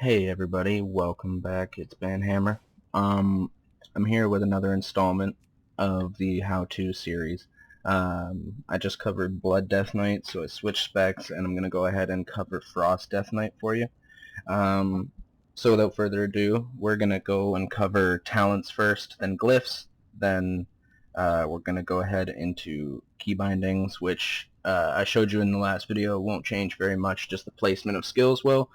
Hey everybody, welcome back. It's Banhammer. I'm here with another installment of the how-to series. I just covered Blood Death Knight, so I switched specs, and I'm going to go ahead and cover Frost Death Knight for you. So without further ado, we're going to go and cover talents first, then glyphs, then we're going to go ahead into Keybindings, which I showed you in the last video. Won't change very much, just the placement of skills will.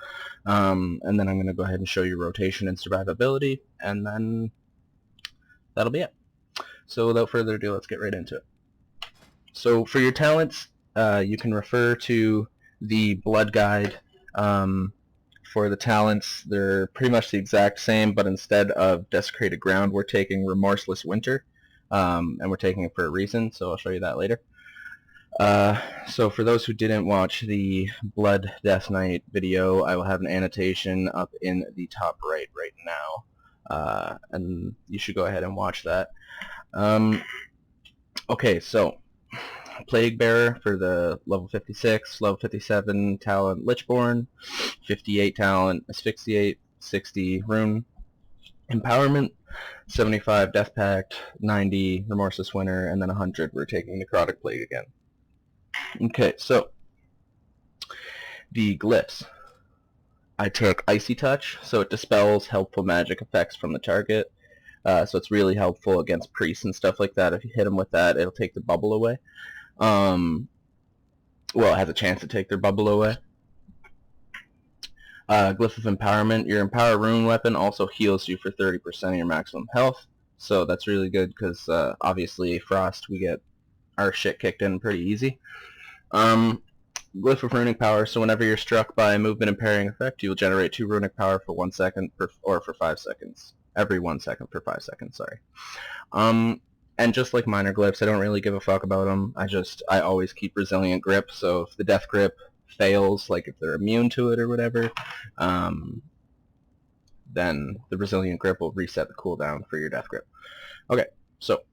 And then I'm going to go ahead and show you rotation and survivability, and then that'll be it. So without further ado, let's get right into it. So for your talents, you can refer to the blood guide. For the talents, they're pretty much the exact same, but instead of desecrated ground, we're taking remorseless winter, and we're taking it for a reason, so I'll show you that later. So for those who didn't watch the Blood Death Knight video, I will have an annotation up in the top right now, and you should go ahead and watch that. Okay, so Plague Bearer for the level 56, level 57 talent Lichborn, 58 talent Asphyxiate, 60 Rune Empowerment, 75 Death Pact, 90 Remorseless Winter, and then 100 we're taking Necrotic Plague again. Okay, so the glyphs. I took Icy Touch, so it dispels helpful magic effects from the target. So it's really helpful against priests and stuff like that. If you hit them with that, it'll take the bubble away. Well, it has a chance to take their bubble away. Glyph of Empowerment. Your Empower Rune weapon also heals you for 30% of your maximum health. So that's really good because obviously Frost, we get our shit kicked in pretty easy. Glyph of Runic Power. So whenever you're struck by a movement impairing effect, you will generate 2 Runic Power for 1 second or for 5 seconds. Every 1 second for 5 seconds, sorry. And just like minor glyphs, I don't really give a fuck about them. I always keep Resilient Grip, so if the Death Grip fails, like if they're immune to it or whatever, then the Resilient Grip will reset the cooldown for your Death Grip. Okay, so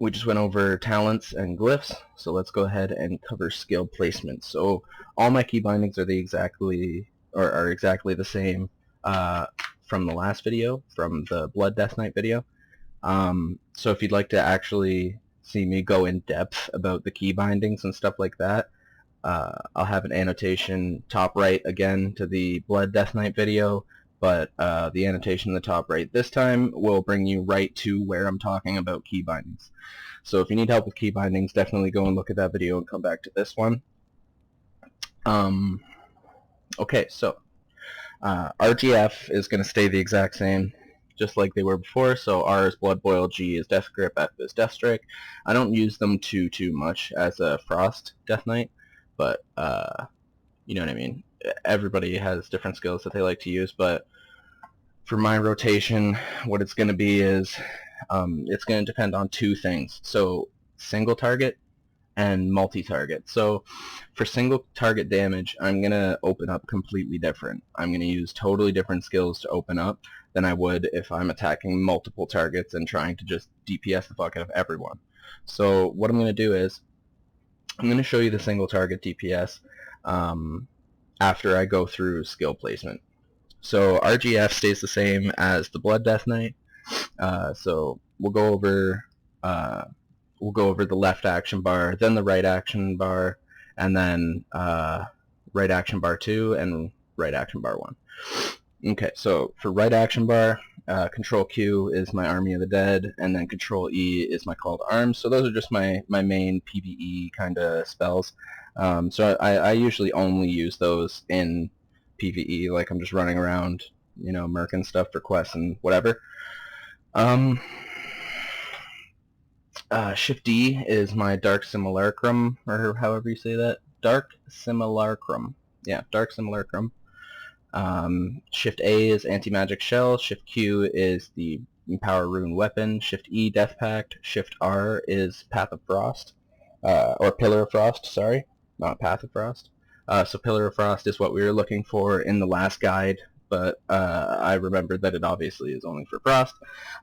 we just went over talents and glyphs, so let's go ahead and cover skill placement. So all my Keybindings are exactly the same from the last video, from the Blood Death Knight video. So if you'd like to actually see me go in depth about the Keybindings and stuff like that, I'll have an annotation top right again to the Blood Death Knight video, but the annotation in the top right this time will bring you right to where I'm talking about Keybindings. So if you need help with Keybindings, definitely go and look at that video and come back to this one. Okay, so RGF is going to stay the exact same, just like they were before. So R is Blood Boil, G is Death Grip, F is Death Strike. I don't use them too much as a Frost Death Knight, but you know what I mean. Everybody has different skills that they like to use, but for my rotation, what it's going to be is it's going to depend on 2 things. So single target and multi-target. So for single target damage, I'm going to open up completely different. I'm going to use totally different skills to open up than I would if I'm attacking multiple targets and trying to just DPS the fuck out of everyone. So what I'm going to do is I'm going to show you the single target DPS after I go through skill placement. So RGF stays the same as the Blood Death Knight. So we'll go over the left action bar, then the right action bar, and then right action bar 2 and right action bar 1. Okay, so for right action bar, Control Q is my Army of the Dead, and then Control E is my Call to Arms. So those are just my main PvE kind of spells. So I usually only use those in PvE, like I'm just running around, you know, murking stuff for quests and whatever. Shift D is my Dark Simulacrum, or however you say that. Dark Simulacrum. Yeah, Dark Simulacrum. Shift A is Anti-Magic Shell. Shift Q is the Empower Rune Weapon. Shift E, Death Pact. Shift R is Path of Frost. Or Pillar of Frost, sorry. Not Path of Frost. So Pillar of Frost is what we were looking for in the last guide, but I remembered that it obviously is only for Frost.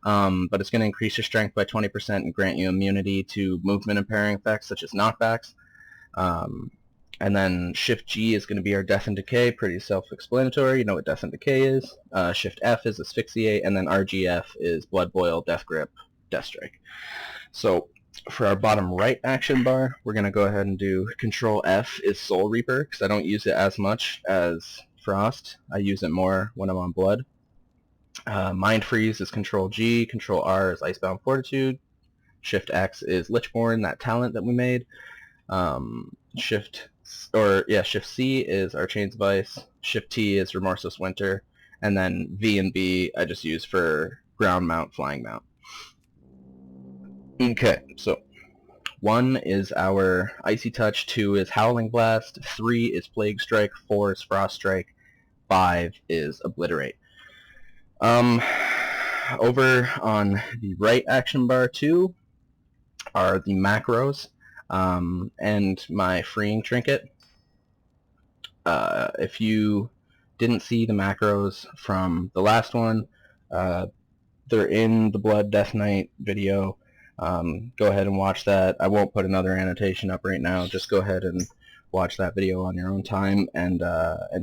But it's going to increase your strength by 20% and grant you immunity to movement impairing effects such as knockbacks. And then Shift G is going to be our Death and Decay, pretty self-explanatory. You know what Death and Decay is. Shift F is Asphyxiate, and then RGF is Blood Boil, Death Grip, Death Strike. So for our bottom right action bar, we're going to go ahead and do Control F is Soul Reaper, because I don't use it as much as Frost. I use it more when I'm on Blood. Mind Freeze is Control G, Control R is Icebound Fortitude, Shift X is Lichborn, that talent that we made. Shift C is our Chains of Ice, Shift T is Remorseless Winter, and then V and B I just use for ground mount, flying mount. Okay, so 1 is our Icy Touch, 2 is Howling Blast, 3 is Plague Strike, 4 is Frost Strike, 5 is Obliterate. Over on the right action bar 2 are the macros. And my freeing trinket. If you didn't see the macros from the last one, they're in the Blood Death Knight video. Go ahead and watch that. I won't put another annotation up right now. Just go ahead and watch that video on your own time and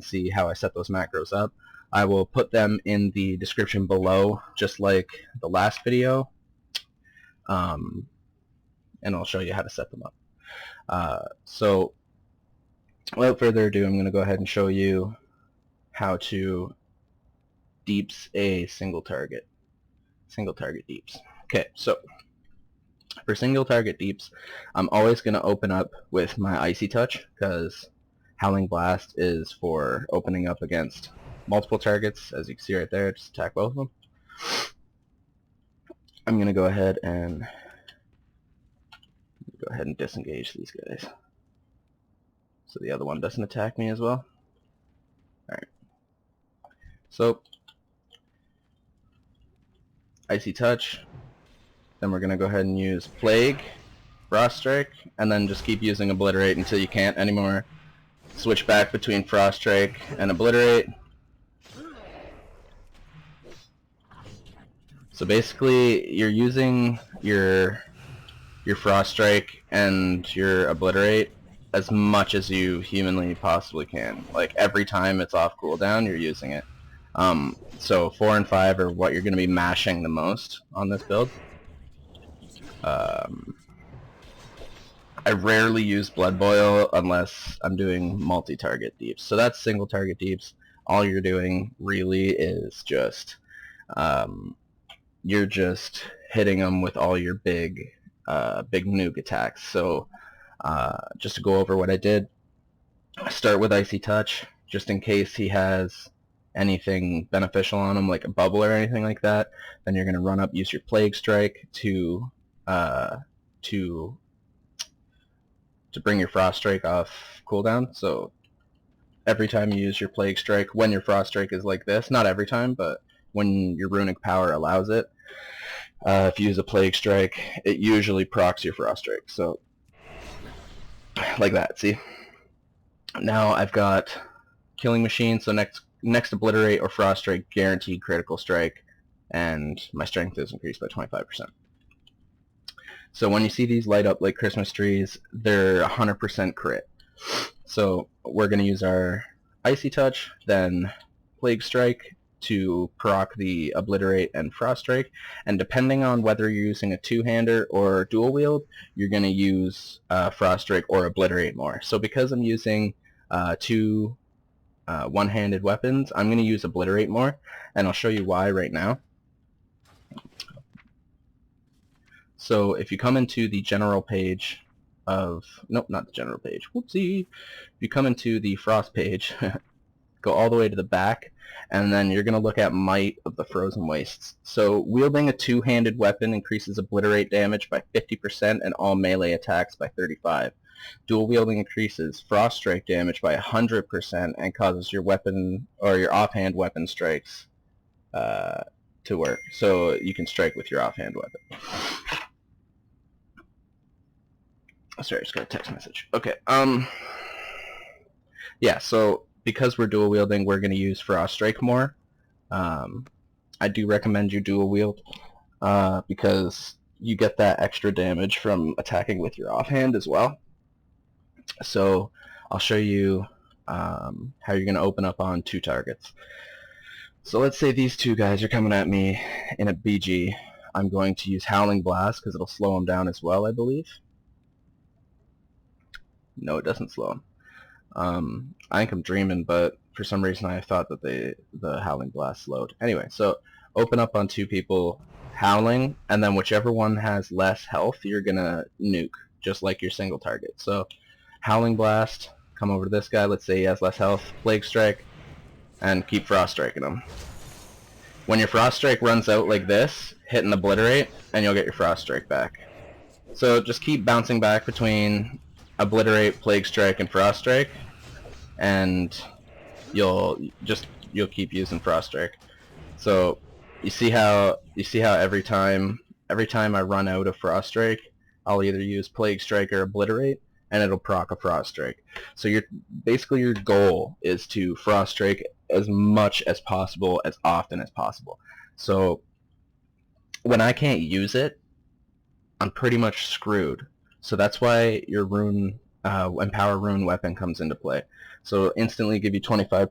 see how I set those macros up. I will put them in the description below, just like the last video. And I'll show you how to set them up. So without further ado, I'm going to go ahead and show you how to deeps a single target deeps. Okay, so for single target deeps, I'm always going to open up with my Icy Touch, because Howling Blast is for opening up against multiple targets. As you can see right there, just attack both of them. I'm going to go ahead and disengage these guys so the other one doesn't attack me as well. Alright, so Icy Touch, then we're going to go ahead and use Plague, Frost Strike, and then just keep using Obliterate until you can't anymore. Switch back between Frost Strike and Obliterate. So basically you're using your Frost Strike and your Obliterate as much as you humanly possibly can. Like every time it's off cooldown, you're using it. So 4 and 5 are what you're going to be mashing the most on this build. I rarely use Blood Boil unless I'm doing multi-target deeps. So that's single target deeps. All you're doing really is just you're just hitting them with all your big nuke attacks. So just to go over what I did, start with Icy Touch, just in case he has anything beneficial on him, like a bubble or anything like that. Then you're going to run up, use your Plague Strike to bring your Frost Strike off cooldown. So every time you use your Plague Strike, when your Frost Strike is like this, not every time, but when your runic power allows it, if you use a Plague Strike, it usually procs your Frost Strike. So like that, see? Now I've got Killing Machine, so next Obliterate or Frost Strike, guaranteed critical strike, and my strength is increased by 25%. So when you see these light up like Christmas trees, they're 100% crit. So we're going to use our Icy Touch, then Plague Strike to proc the Obliterate and Frost Strike, and depending on whether you're using a two-hander or dual wield, you're going to use Frost Strike or Obliterate more. So because I'm using two one-handed weapons, I'm going to use Obliterate more, and I'll show you why right now. So if you come into the general page of, nope, not the general page, whoopsie. If you come into the Frost page, go all the way to the back, and then you're going to look at Might of the Frozen Wastes. So wielding a two-handed weapon increases Obliterate damage by 50% and all melee attacks by 35%. Dual wielding increases Frost Strike damage by 100% and causes your weapon or your offhand weapon strikes to work. So you can strike with your offhand weapon. Sorry, I just got a text message. Okay. Yeah. So because we're dual wielding, we're going to use Frost Strike more. I do recommend you dual wield because you get that extra damage from attacking with your offhand as well. So I'll show you how you're going to open up on 2 targets. So let's say these 2 guys are coming at me in a BG. I'm going to use Howling Blast because it'll slow them down as well, I believe. No, it doesn't slow them. I think I'm dreaming, but for some reason I thought that the Howling Blast slowed. Anyway, so open up on 2 people, Howling, and then whichever one has less health, you're going to nuke, just like your single target. So Howling Blast, come over to this guy, let's say he has less health, Plague Strike, and keep Frost Striking him. When your Frost Strike runs out like this, hit and Obliterate, and you'll get your Frost Strike back. So just keep bouncing back between Obliterate, Plague Strike, and Frost Strike, and you'll keep using Frost Strike. So you see how every time I run out of Frost Strike, I'll either use Plague Strike or Obliterate, and it'll proc a Frost Strike. So basically your goal is to Frost Strike as much as possible, as often as possible. So when I can't use it, I'm pretty much screwed. So that's why your rune, Empower Rune weapon comes into play. So instantly give you 25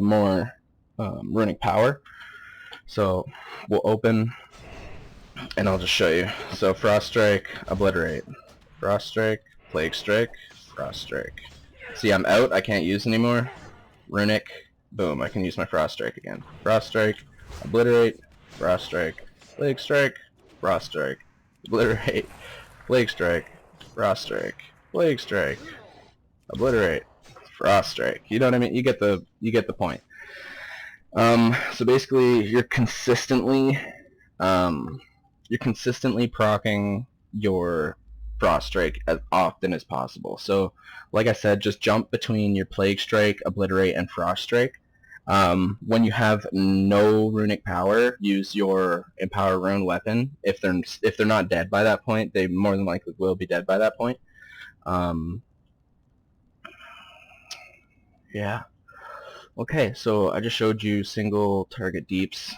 more runic power. So we'll open, and I'll just show you. So Frost Strike, Obliterate, Frost Strike, Plague Strike, Frost Strike. See, I'm out, I can't use anymore. Runic, boom, I can use my Frost Strike again. Frost Strike, Obliterate, Frost Strike, Plague Strike, Frost Strike, Obliterate, Plague Strike, Frost Strike, Plague Strike, Obliterate, Frost Strike. You know what I mean? You get the point. So basically, you're consistently proccing your Frost Strike as often as possible. So, like I said, just jump between your Plague Strike, Obliterate, and Frost Strike. When you have no runic power, use your Empower Rune weapon. If they're not dead by that point, they more than likely will be dead by that point. Yeah. Okay, so I just showed you single target deeps,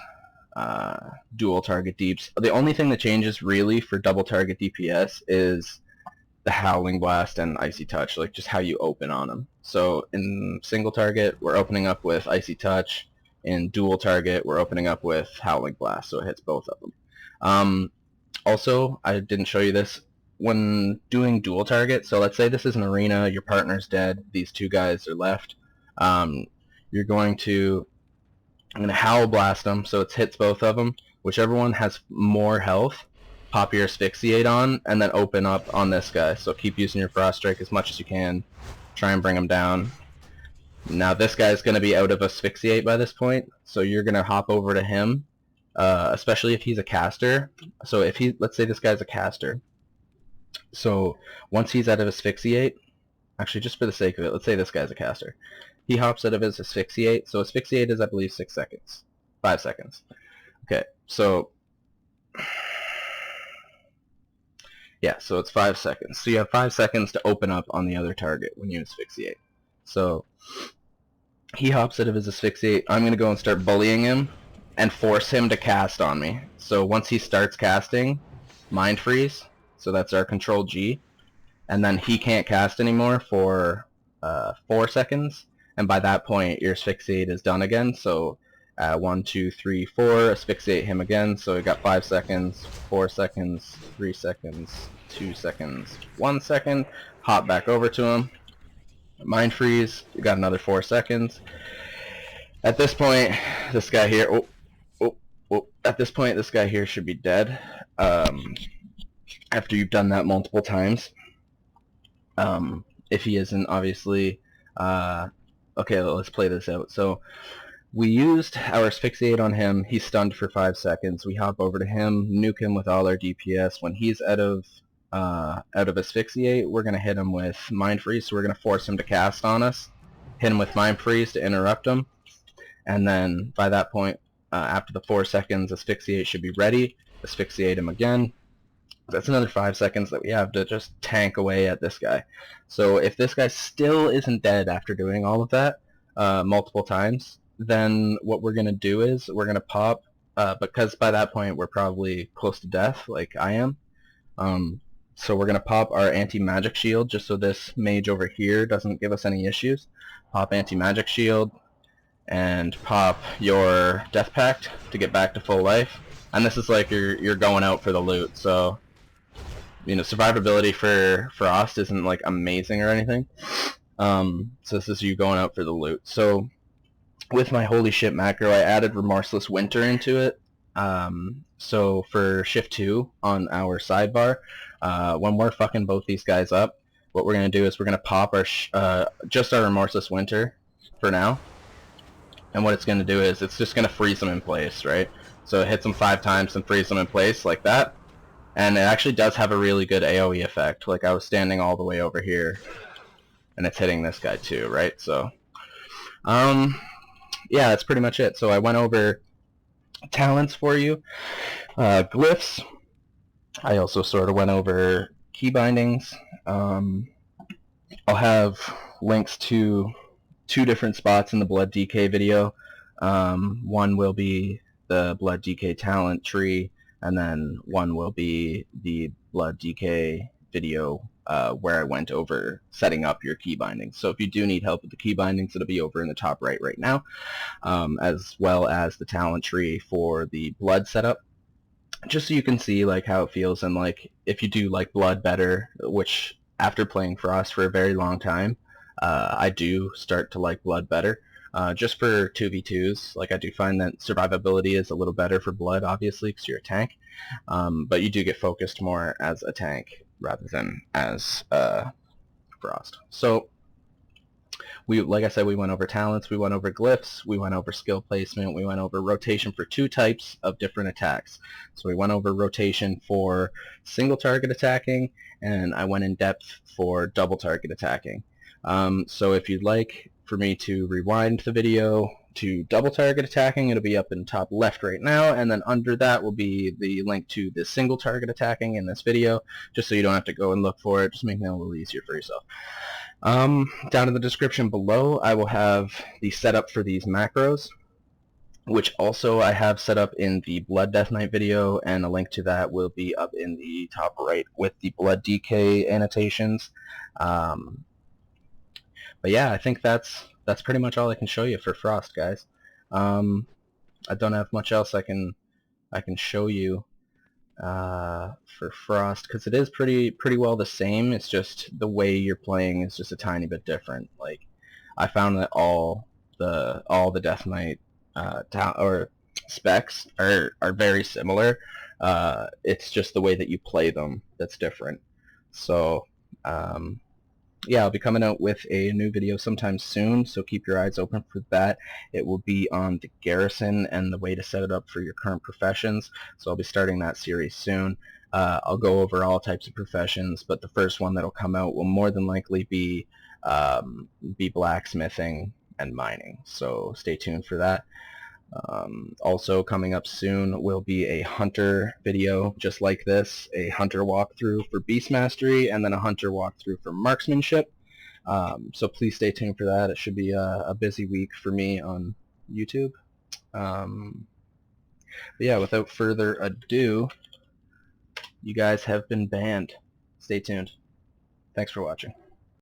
dual target deeps. The only thing that changes really for double target DPS is the Howling Blast and Icy Touch, like just how you open on them. So in single target, we're opening up with Icy Touch. In dual target, we're opening up with Howling Blast, so it hits both of them. Also, I didn't show you this. When doing dual target, so let's say this is an arena, your partner's dead, these 2 guys are left. I'm going to Howl Blast them, so it hits both of them. Whichever one has more health, pop your Asphyxiate on, and then open up on this guy. So keep using your Frost Strike as much as you can. Try and bring him down. Now this guy's going to be out of Asphyxiate by this point, so you're going to hop over to him, especially if he's a caster. So let's say this guy's a caster. So once he's out of Asphyxiate, actually just for the sake of it, let's say this guy's a caster. He hops out of his Asphyxiate. So Asphyxiate is, I believe, 6 seconds. 5 seconds. Okay, so yeah, so it's 5 seconds. So you have 5 seconds to open up on the other target when you Asphyxiate. So he hops out of his Asphyxiate. I'm going to go and start bullying him and force him to cast on me. So once he starts casting, Mind Freeze. So that's our Control G. And then he can't cast anymore for 4 seconds. And by that point, your Asphyxiate is done again. So 1, 2, 3, 4, Asphyxiate him again. So we got 5 seconds, 4 seconds, 3 seconds, 2 seconds, 1 second. Hop back over to him. Mind Freeze. You got another 4 seconds. At this point, this guy here. At this point, this guy here should be dead. After you've done that multiple times. If he isn't, obviously. Okay, let's play this out. So we used our Asphyxiate on him. He's stunned for 5 seconds. We hop over to him, nuke him with all our DPS. When he's out of Asphyxiate, we're going to hit him with Mind Freeze. So we're going to force him to cast on us. Hit him with Mind Freeze to interrupt him. And then by that point, after the 4 seconds, Asphyxiate should be ready. Asphyxiate him again. That's another 5 seconds that we have to just tank away at this guy. So if this guy still isn't dead after doing all of that multiple times, then what we're going to do is we're going to pop, because by that point we're probably close to death, like I am. So we're going to pop our anti-magic shield just so this mage over here doesn't give us any issues. Pop anti-magic shield and pop your death pact to get back to full life. And this is like you're going out for the loot, so you know, survivability for Frost isn't like amazing or anything. So this is you going out for the loot. So with my holy shit macro, I added remorseless winter into it. So for shift 2 on our sidebar, when we're fucking both these guys up, what we're gonna do is we're gonna pop our just our remorseless winter for now. And what it's gonna do is it's just gonna freeze them in place, right? So it hits them 5 times and freeze them in place like that. And it actually does have a really good AoE effect. Like I was standing all the way over here, and it's hitting this guy too, right? So, yeah, that's pretty much it. So I went over talents for you, glyphs. I also sort of went over keybindings. I'll have links to 2 different spots in the Blood DK video. One will be the Blood DK talent tree, and then one will be the Blood DK video where I went over setting up your key bindings. So if you do need help with the key bindings, it'll be over in the top right now, as well as the talent tree for the blood setup, just so you can see like how it feels, and like if you do like blood better, which after playing Frost for a very long time, I do start to like blood better. Just for 2v2s, like I do find that survivability is a little better for blood, obviously, because you're a tank, but you do get focused more as a tank rather than as Frost. So, like I said, we went over talents, we went over glyphs, we went over skill placement, we went over rotation for 2 types of different attacks. So we went over rotation for single target attacking, and I went in depth for double target attacking. So if you'd like for me to rewind the video to double target attacking, it'll be up in top left right now, and then under that will be the link to the single target attacking in this video, just so you don't have to go and look for it, just making it a little easier for yourself. Down in the description below, I will have the setup for these macros, which also I have set up in the Blood Death Knight video, and a link to that will be up in the top right with the Blood DK annotations. But yeah, I think that's pretty much all I can show you for Frost, guys. I don't have much else I can show you for Frost, because it is pretty well the same. It's just the way you're playing is just a tiny bit different. Like I found that all the Death Knight or specs are very similar. It's just the way that you play them that's different. So yeah, I'll be coming out with a new video sometime soon, so keep your eyes open for that. It will be on the garrison and the way to set it up for your current professions, so I'll be starting that series soon. I'll go over all types of professions, but the first one that'll come out will more than likely be blacksmithing and mining, so stay tuned for that. Also coming up soon will be a hunter video just like this, a hunter walkthrough for beast mastery, and then a hunter walkthrough for marksmanship. So please stay tuned for that. It should be a busy week for me on YouTube. But yeah, without further ado, you guys have been banned. Stay tuned. Thanks for watching.